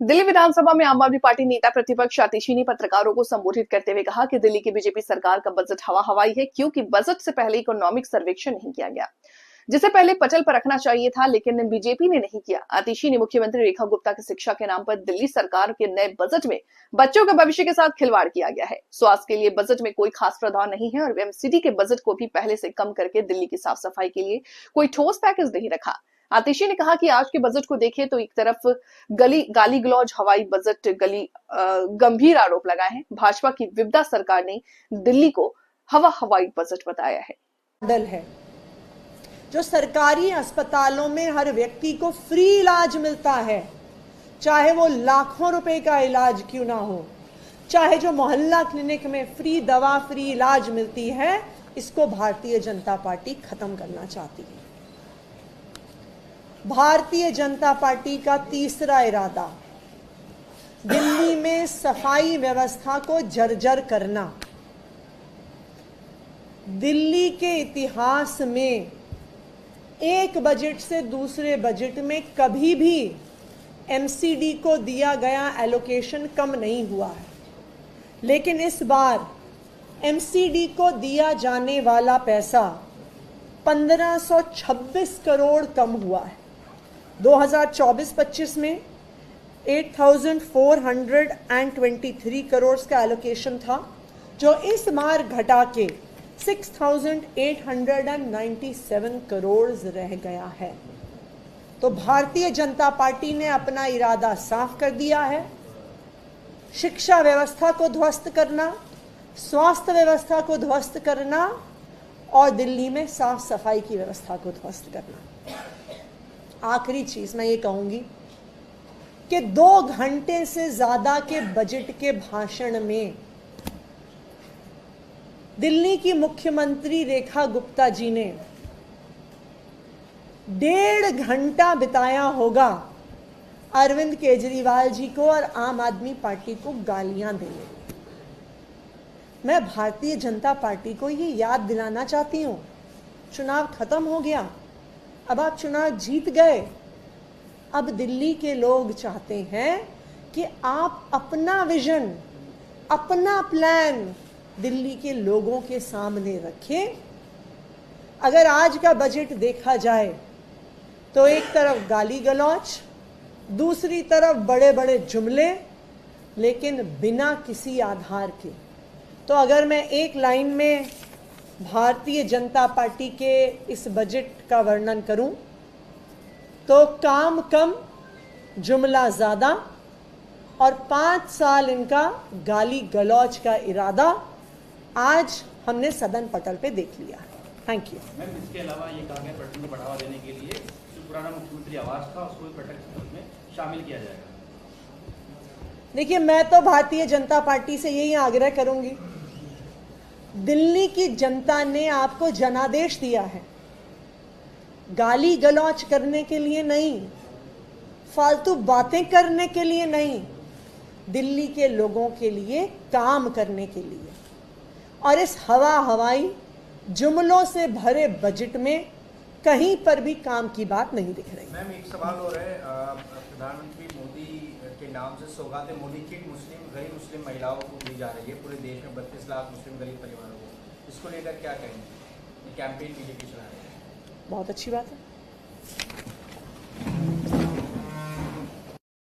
दिल्ली विधानसभा में आम आदमी पार्टी नेता प्रतिपक्ष आतिशी ने पत्रकारों को संबोधित करते हुए कहा कि दिल्ली की बीजेपी सरकार का बजट हवा हवाई है, क्योंकि बजट से पहले इकोनॉमिक सर्वेक्षण नहीं किया गया, जिसे पहले पटल पर रखना चाहिए था, लेकिन बीजेपी ने नहीं किया। आतिशी ने मुख्यमंत्री रेखा गुप्ता की शिक्षा के नाम पर दिल्ली सरकार के नए बजट में बच्चों के भविष्य के साथ खिलवाड़ किया गया है। स्वास्थ्य के लिए बजट में कोई खास प्रावधान नहीं है और एमसीडी के बजट को भी पहले से कम करके दिल्ली की साफ सफाई के लिए कोई ठोस पैकेज नहीं रखा। आतिशी ने कहा कि आज के बजट को देखें तो एक तरफ गाली गलौज हवाई बजट गंभीर आरोप लगाए हैं। भाजपा की विपदा सरकार ने दिल्ली को हवा हवाई बजट बताया है। मॉडल है जो सरकारी अस्पतालों में हर व्यक्ति को फ्री इलाज मिलता है, चाहे वो लाखों रुपए का इलाज क्यों ना हो, चाहे जो मोहल्ला क्लिनिक में फ्री दवा फ्री इलाज मिलती है, इसको भारतीय जनता पार्टी खत्म करना चाहती है। भारतीय जनता पार्टी का तीसरा इरादा दिल्ली में सफाई व्यवस्था को जर्जर करना। दिल्ली के इतिहास में एक बजट से दूसरे बजट में कभी भी एमसीडी को दिया गया एलोकेशन कम नहीं हुआ है, लेकिन इस बार एमसीडी को दिया जाने वाला पैसा 1526 करोड़ कम हुआ है। 2024-25 में 8,423 करोड़ का एलोकेशन था, जो इस बार घटा के 6,897 करोड़ रह गया है। तो भारतीय जनता पार्टी ने अपना इरादा साफ कर दिया है। शिक्षा व्यवस्था को ध्वस्त करना, स्वास्थ्य व्यवस्था को ध्वस्त करना और दिल्ली में साफ सफाई की व्यवस्था को ध्वस्त करना। आखिरी चीज मैं ये कहूंगी कि 2 घंटे से ज्यादा के बजट के भाषण में दिल्ली की मुख्यमंत्री रेखा गुप्ता जी ने 1.5 घंटा बिताया होगा अरविंद केजरीवाल जी को और आम आदमी पार्टी को गालियां देने में। मैं भारतीय जनता पार्टी को ये याद दिलाना चाहती हूं, चुनाव खत्म हो गया, अब आप चुनाव जीत गए। अब दिल्ली के लोग चाहते हैं कि आप अपना विजन, अपना प्लान दिल्ली के लोगों के सामने रखें। अगर आज का बजट देखा जाए तो एक तरफ गाली गलौच, दूसरी तरफ बड़े बड़े जुमले, लेकिन बिना किसी आधार के। तो अगर मैं एक लाइन में भारतीय जनता पार्टी के इस बजट का वर्णन करूं तो काम कम, जुमला ज्यादा और 5 साल इनका गाली गलौज का इरादा आज हमने सदन पटल पे देख लिया। Thank you. मैम, इसके अलावा ये कहा गया पर्यटन को बढ़ावा देने के लिए जो पुराना मुख्यमंत्री आवास था उसको भी पर्यटन में शामिल किया जाएगा। देखिए, मैं तो भारतीय जनता पार्टी से यही आग्रह करूंगी, दिल्ली की जनता ने आपको जनादेश दिया है, गाली गलौच करने के लिए नहीं, फालतू बातें करने के लिए नहीं, दिल्ली के लोगों के लिए काम करने के लिए। और इस हवा हवाई जुमलों से भरे बजट में कहीं पर भी काम की बात नहीं दिख रही। मैम, एक सवाल हो रहा है, प्रधानमंत्री मोदी के नाम से सौगात मोदी किट गरीब मुस्लिम महिलाओं को दी जा रही है, पूरे देश में 32 लाख मुस्लिम गरीब परिवारों को, इसको लेकर क्या कहेंगे? कैंपेन बीजेपी चला रही है। बहुत अच्छी बात है।